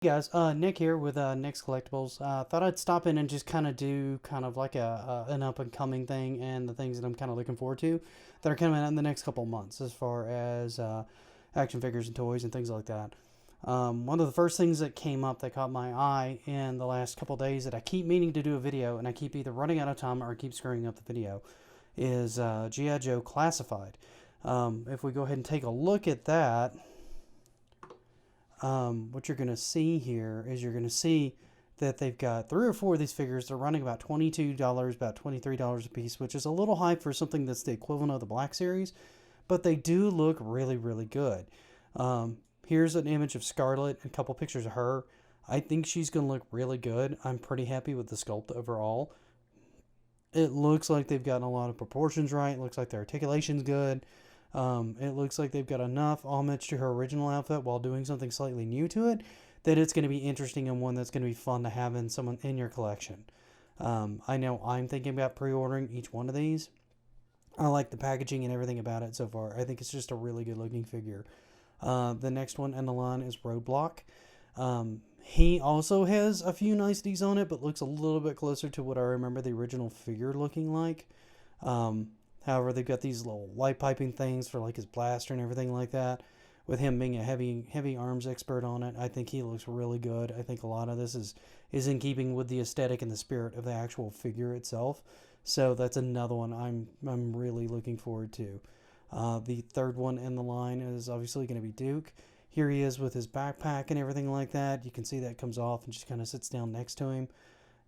Hey guys, Nick here with Nick's Collectibles. Thought I'd stop in and just kind of do kind of like an up and coming thing and the things that I'm kind of looking forward to that are coming out in the next couple of months as far as action figures and toys and things like that. One of the first things that came up that caught my eye in the last couple of days that I keep meaning to do a video and I keep either running out of time or I keep screwing up the video is G.I. Joe Classified. If we go ahead and take a look at that, what you're going to see here is you're going to see that they've got three or four of these figures. They're running about $22, about $23 a piece, which is a little high for something that's the equivalent of the Black Series, but they do look really, really good. Here's an image of Scarlett, a couple pictures of her. I think she's going to look really good. I'm pretty happy with the sculpt overall. It looks like they've gotten a lot of proportions right. It looks like their articulation's good. It looks like they've got enough homage to her original outfit while doing something slightly new to it that it's going to be interesting and one that's going to be fun to have in someone in your collection. I know I'm thinking about pre-ordering each one of these. I like the packaging and everything about it so far. I think it's just a really good looking figure. The next one in the line is Roadblock. He also has a few niceties on it, but looks a little bit closer to what I remember the original figure looking like. However, they've got these little light piping things for like his blaster and everything like that. With him being a heavy arms expert on it, I think he looks really good. I think a lot of this is in keeping with the aesthetic and the spirit of the actual figure itself. So that's another one I'm really looking forward to. The third one in the line is obviously going to be Duke. Here he is with his backpack and everything like that. You can see that comes off and just kind of sits down next to him.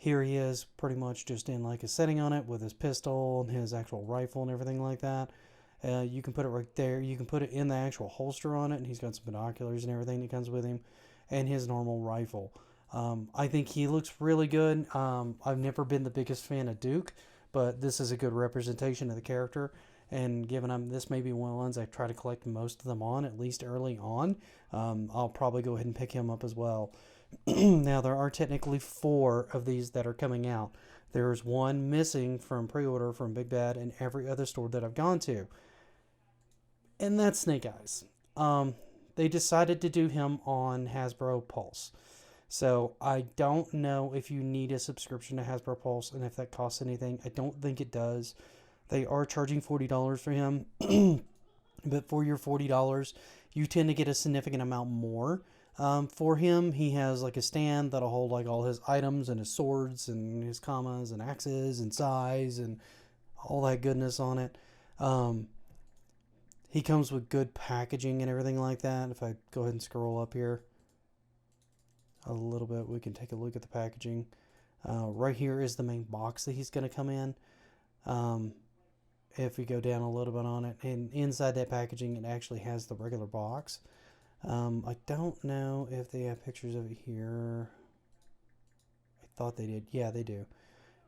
Here he is pretty much just in like a setting on it with his pistol and his actual rifle and everything like that. You can put it right there. You can put it in the actual holster on it, and he's got some binoculars and everything that comes with him, and his normal rifle. I think he looks really good. I've never been the biggest fan of Duke, but this is a good representation of the character. And given this may be one of the ones I try to collect most of them on, at least early on, I'll probably go ahead and pick him up as well. Now, there are technically four of these that are coming out. There's one missing from pre-order from Big Bad and every other store that I've gone to, and that's Snake Eyes. They decided to do him on Hasbro Pulse. So I don't know if you need a subscription to Hasbro Pulse and if that costs anything. I don't think it does. They are charging $40 for him, but for your $40, you tend to get a significant amount more. For him, he has like a stand that'll hold like all his items and his swords and his commas and axes and size and all that goodness on it. He comes with good packaging and everything like that. If I go ahead and scroll up here a little bit, we can take a look at the packaging. Right here is the main box that he's going to come in. If we go down a little bit on it, and inside that packaging, it actually has the regular box. I don't know if they have pictures of it here. I thought they did. Yeah, they do.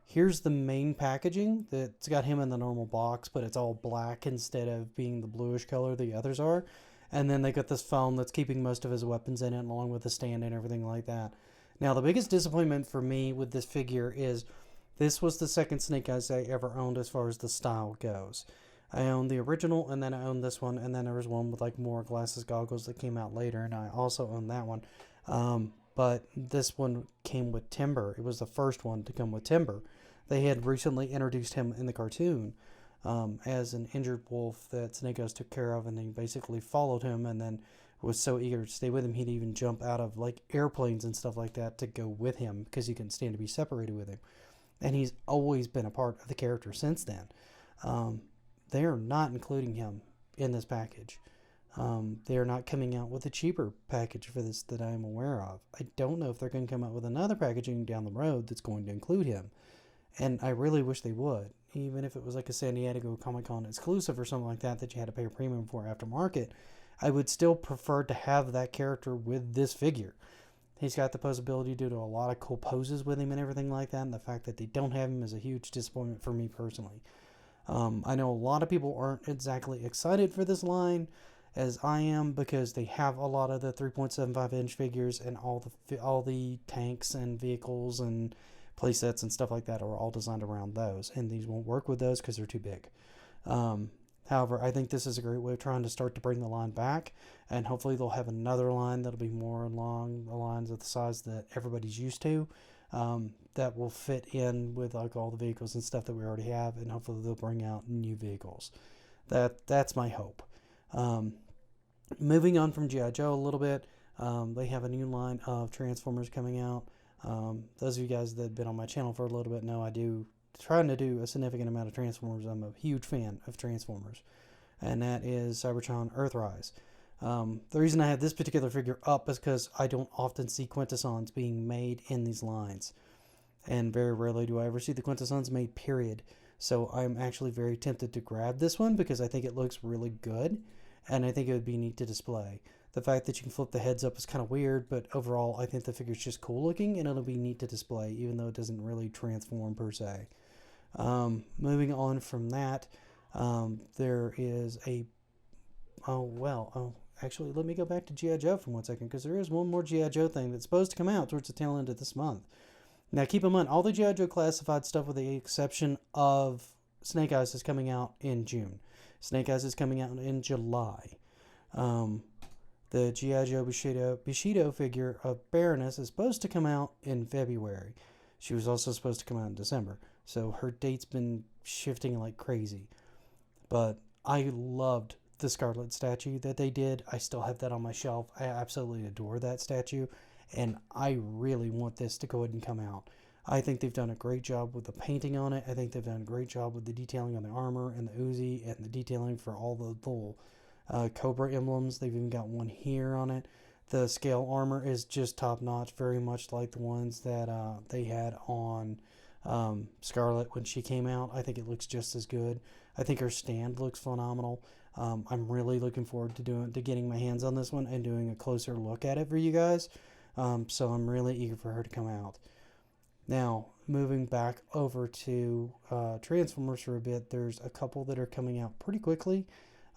Here's the main packaging that's got him in the normal box, but it's all black instead of being the bluish color the others are. And then they got this foam that's keeping most of his weapons in it, along with the stand and everything like that. Now, the biggest disappointment for me with this figure is this was the second Snake Eyes I ever owned as far as the style goes. I owned the original, and then I owned this one, and then there was one with like more glasses goggles that came out later, and I also owned that one. But this one came with Timber. It was the first one to come with Timber. They had recently introduced him in the cartoon as an injured wolf that Snake Eyes took care of, and they basically followed him, and then was so eager to stay with him, he'd even jump out of like airplanes and stuff like that to go with him because he couldn't stand to be separated with him. And he's always been a part of the character since then. They are not including him in this package. They are not coming out with a cheaper package for this that I am aware of. I don't know if they're going to come out with another packaging down the road that's going to include him. And I really wish they would. Even if it was like a San Diego Comic-Con exclusive or something like that that you had to pay a premium for aftermarket, I would still prefer to have that character with this figure. He's got the possibility to do a lot of cool poses with him and everything like that, and the fact that they don't have him is a huge disappointment for me personally. I know a lot of people aren't exactly excited for this line, as I am, because they have a lot of the 3.75-inch figures, and all the tanks and vehicles and playsets and stuff like that are all designed around those, and these won't work with those because they're too big. However, I think this is a great way of trying to start to bring the line back, and hopefully they'll have another line that'll be more along the lines of the size that everybody's used to, that will fit in with like all the vehicles and stuff that we already have, and hopefully they'll bring out new vehicles. That's my hope. Um, Moving on from GI Joe a little bit, they have a new line of Transformers coming out. Those of you guys that have been on my channel for a little bit know I do trying to do a significant amount of Transformers. I'm a huge fan of Transformers, and that is Cybertron Earthrise. The reason I have this particular figure up is because I don't often see Quintessons being made in these lines, and very rarely do I ever see the Quintessons made, period. So I'm actually very tempted to grab this one because I think it looks really good, and I think it would be neat to display. The fact that you can flip the heads up is kind of weird, but overall I think the figure's just cool looking, and it'll be neat to display, even though it doesn't really transform per se. Moving on from that, there is a... actually, let me go back to G.I. Joe for 1 second, because there is one more G.I. Joe thing that's supposed to come out towards the tail end of this month. Now, keep in mind, all the G.I. Joe classified stuff, with the exception of Snake Eyes, is coming out in June. Snake Eyes is coming out in July. The G.I. Joe Bushido figure of Baroness is supposed to come out in February. She was also supposed to come out in December, so her date's been shifting like crazy. But I loved the Scarlet statue that they did. I still have that on my shelf. I absolutely adore that statue, and I really want this to go ahead and come out. I think they've done a great job with the painting on it. I think they've done a great job with the detailing on the armor and the Uzi, and the detailing for all the little Cobra emblems. They've even got one here on it. The scale armor is just top notch, very much like the ones that they had on Scarlet when she came out. I think it looks just as good. I think her stand looks phenomenal. I'm really looking forward to getting my hands on this one and doing a closer look at it for you guys. So I'm really eager for her to come out. Now, moving back over to Transformers for a bit, there's a couple that are coming out pretty quickly.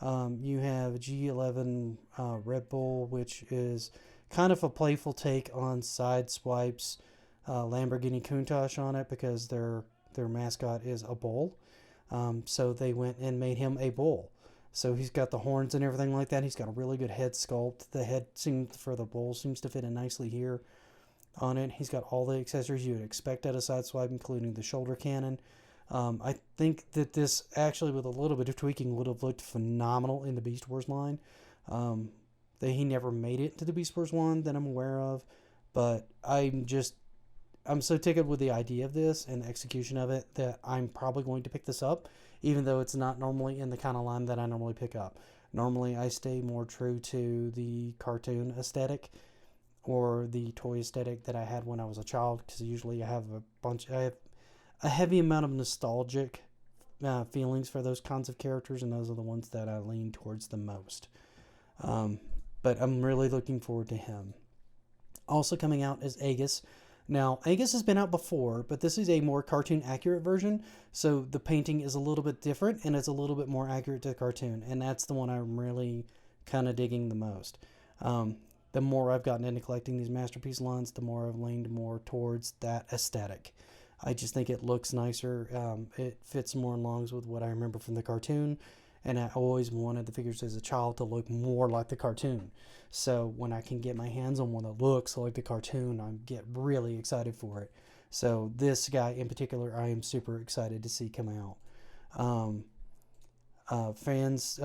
You have G11 Red Bull, which is kind of a playful take on Sideswipe's Lamborghini Countach on it, because their mascot is a bull. So they went and made him a bull. So he's got the horns and everything like that. He's got a really good head sculpt. The head for the bull seems to fit in nicely here on it. He's got all the accessories you would expect out of Sideswipe, including the shoulder cannon. I think that this actually, with a little bit of tweaking, would have looked phenomenal in the Beast Wars line. He never made it to the Beast Wars one that I'm aware of, but I'm so tickled with the idea of this and the execution of it that I'm probably going to pick this up, even though it's not normally in the kind of line that I normally pick up. Normally I stay more true to the cartoon aesthetic or the toy aesthetic that I had when I was a child, because usually I have a heavy amount of nostalgic feelings for those kinds of characters, and those are the ones that I lean towards the most. But I'm really looking forward to him. Also coming out is Aegis. Now, Aegis has been out before, but this is a more cartoon accurate version, so the painting is a little bit different, and it's a little bit more accurate to the cartoon, and that's the one I'm really kind of digging the most. The more I've gotten into collecting these masterpiece lines, the more I've leaned more towards that aesthetic. I just think it looks nicer. It fits more along with what I remember from the cartoon, and I always wanted the figures as a child to look more like the cartoon. So when I can get my hands on one that looks like the cartoon, I get really excited for it. So this guy in particular, I am super excited to see come out. Fans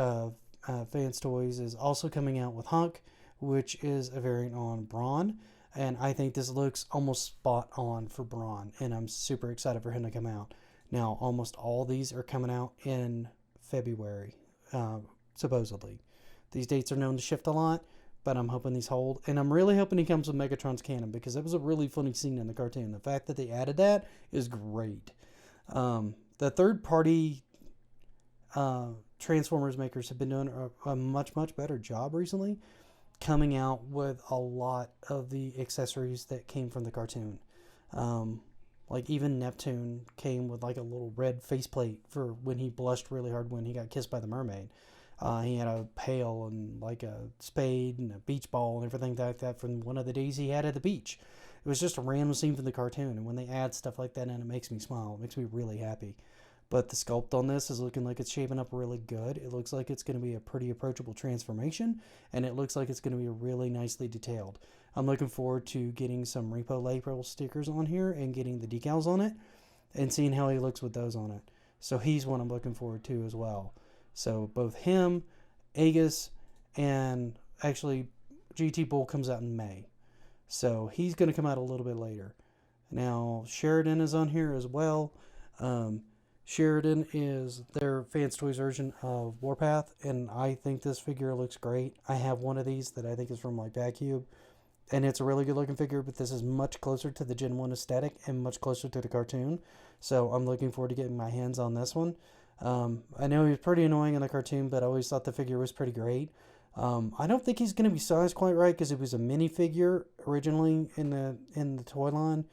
Toys is also coming out with Hunk, which is a variant on Brawn. And I think this looks almost spot on for Brawn, and I'm super excited for him to come out. Now, almost all these are coming out in February, supposedly. These dates are known to shift a lot, but I'm hoping these hold. And I'm really hoping he comes with Megatron's cannon, because it was a really funny scene in the cartoon. The fact that they added that is great. The third-party Transformers makers have been doing a much, much better job recently, coming out with a lot of the accessories that came from the cartoon. Like even Neptune came with like a little red faceplate for when he blushed really hard when he got kissed by the mermaid. He had a pail and like a spade and a beach ball and everything like that from one of the days he had at the beach. It was just a random scene from the cartoon, and when they add stuff like that in, it makes me smile. It makes me really happy. but the sculpt on this is looking like it's shaping up really good. It looks like it's going to be a pretty approachable transformation, and it looks like it's going to be really nicely detailed. I'm looking forward to getting some repo label stickers on here and getting the decals on it and seeing how he looks with those on it. So he's one I'm looking forward to as well. So both him, Aegis, and actually GT Bull comes out in May. So he's going to come out a little bit later. Now Sheridan is on here as well. Sheridan is their Fans Toys version of Warpath, and I think this figure looks great. I have one of these that I think is from like Vacuum, and it's a really good looking figure, but this is much closer to the Gen 1 aesthetic and much closer to the cartoon. So I'm looking forward to getting my hands on this one. I know he was pretty annoying in the cartoon, but I always thought the figure was pretty great. I don't think he's going to be sized quite right because it was a minifigure originally in the toy line,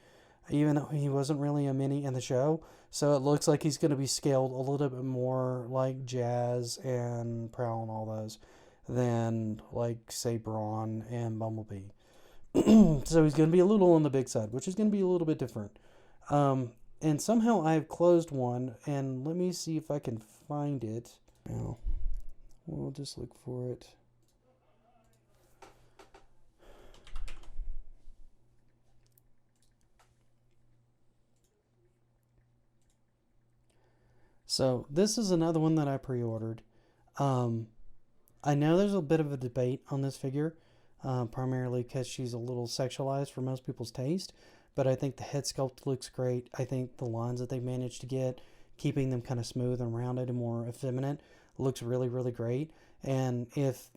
even though he wasn't really a mini in the show. So it looks like he's going to be scaled a little bit more like Jazz and Prowl and all those than like say Brawn and Bumblebee. So he's going to be a little on the big side, which is going to be a little bit different. And somehow I've closed one, and let me see if I can find it. Now, we'll just look for it. So this is another one that I pre-ordered. I know there's a bit of a debate on this figure, primarily because she's a little sexualized for most people's taste. But I think the head sculpt looks great. I think the lines that they managed to get, keeping them kind of smooth and rounded and more effeminate, looks really, really great. And if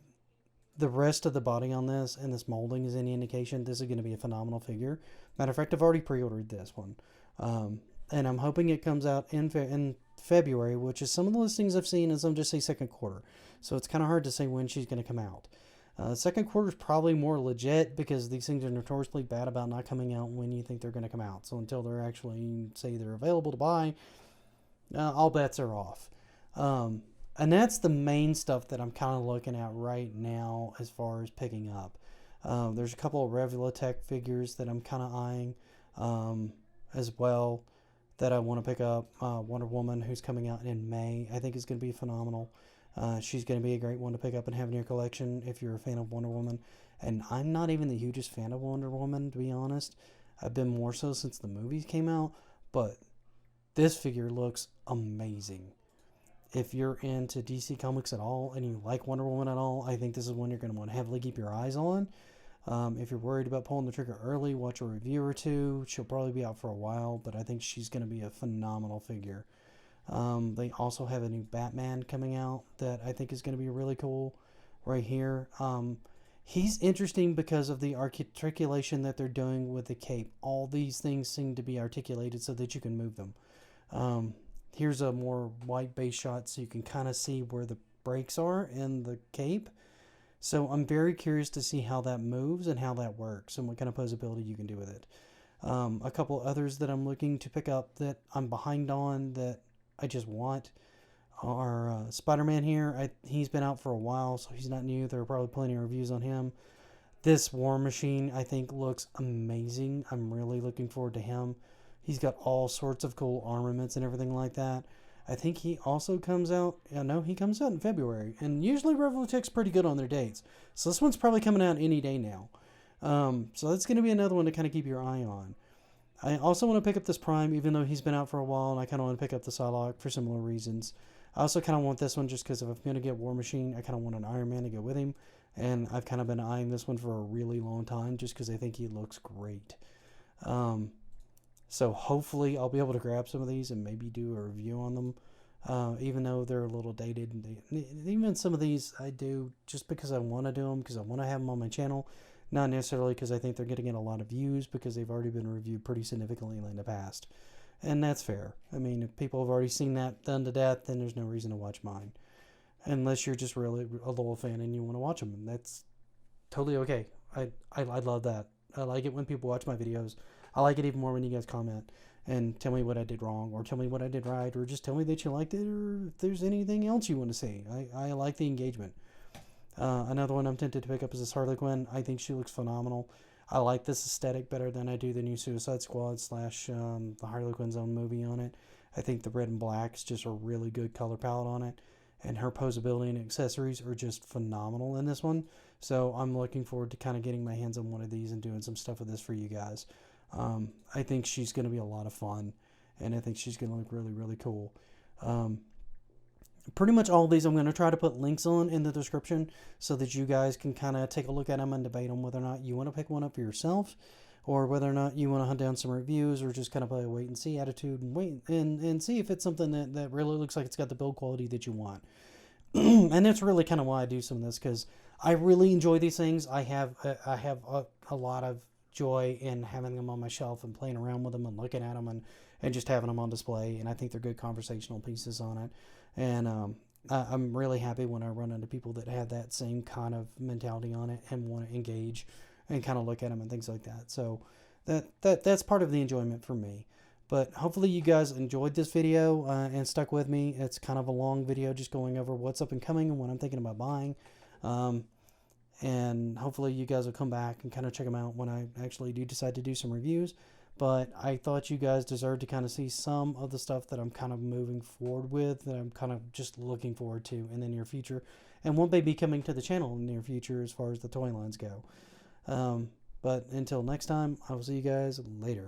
the rest of the body on this and this molding is any indication, this is going to be a phenomenal figure. Matter of fact, I've already pre-ordered this one. And I'm hoping it comes out in February, which is some of the listings I've seen is, I'm just say second quarter. So it's kind of hard to say when she's going to come out. Second quarter is probably more legit because these things are notoriously bad about not coming out when you think they're going to come out. So until they're actually, say, they're available to buy, all bets are off. And that's the main stuff that I'm kind of looking at right now as far as picking up. There's a couple of Revolutech figures that I'm kind of eyeing as well that I want to pick up. Wonder Woman, who's coming out in May, I think is going to be phenomenal. She's going to be a great one to pick up and have in your collection if you're a fan of Wonder Woman. And I'm not even the hugest fan of Wonder Woman, to be honest. I've been more so since the movies came out. But this figure looks amazing. If you're into DC Comics at all and you like Wonder Woman at all, I think this is one you're going to want to heavily keep your eyes on. If you're worried about pulling the trigger early, watch a review or two. She'll probably be out for a while, but I think she's going to be a phenomenal figure. They also have a new Batman coming out that I think is going to be really cool right here. He's interesting because of the articulation that they're doing with the cape. All these things seem to be articulated so that you can move them. Here's a more wide base shot so you can kind of see where the brakes are in the cape. So I'm very curious to see how that moves and how that works and what kind of posability you can do with it. A couple others that I'm looking to pick up that I'm behind on that I just want are Spider-Man here. He's been out for a while, so he's not new. There are probably plenty of reviews on him. This War Machine, I think, looks amazing. I'm really looking forward to him. He's got all sorts of cool armaments and everything like that. I think he also comes out, he comes out in February. And usually Revolutech's pretty good on their dates. So this one's probably coming out any day now. So that's going to be another one to kind of keep your eye on. I also want to pick up this Prime, even though he's been out for a while, and I kind of want to pick up the Psylocke for similar reasons. I also kind of want this one just because if I'm going to get War Machine, I kind of want an Iron Man to go with him. And I've kind of been eyeing this one for a really long time just because I think he looks great. So hopefully I'll be able to grab some of these and maybe do a review on them, even though they're a little dated. And even some of these I do just because I want to do them, because I want to have them on my channel. Not necessarily because I think they're getting a lot of views, because they've already been reviewed pretty significantly in the past. And that's fair. I mean, if people have already seen that done to death, then there's no reason to watch mine. Unless you're just really a loyal fan and you want to watch them. And that's totally okay. I love that. I like it when people watch my videos. I like it even more when you guys comment and tell me what I did wrong, or tell me what I did right, or just tell me that you liked it, or if there's anything else you want to see. I like the engagement. Another one I'm tempted to pick up is this Harley Quinn. I think she looks phenomenal. I like this aesthetic better than I do the new Suicide Squad / the Harley Quinn's own movie on it. I think the red and black is just a really good color palette on it, and her posability and accessories are just phenomenal in this one. So I'm looking forward to kind of getting my hands on one of these and doing some stuff with this for you guys. I think she's going to be a lot of fun, and I think she's going to look really, really cool. Pretty much all of these I'm going to try to put links on in the description so that you guys can kind of take a look at them and debate on whether or not you want to pick one up for yourself, or whether or not you want to hunt down some reviews, or just kind of play a wait and see attitude and wait and see if it's something that really looks like it's got the build quality that you want. And that's really kind of why I do some of this, because I really enjoy these things. I have a lot of joy in having them on my shelf and playing around with them and looking at them and just having them on display. And I think they're good conversational pieces on it. And I'm really happy when I run into people that have that same kind of mentality on it and want to engage and kind of look at them and things like that. So that's part of the enjoyment for me. But hopefully you guys enjoyed this video and stuck with me. It's kind of a long video just going over what's up and coming and what I'm thinking about buying. And hopefully you guys will come back and kind of check them out when I actually do decide to do some reviews. But I thought you guys deserved to kind of see some of the stuff that I'm kind of moving forward with, that I'm kind of just looking forward to in the near future, and what may be coming to the channel in the near future as far as the toy lines go. But until next time, I will see you guys later.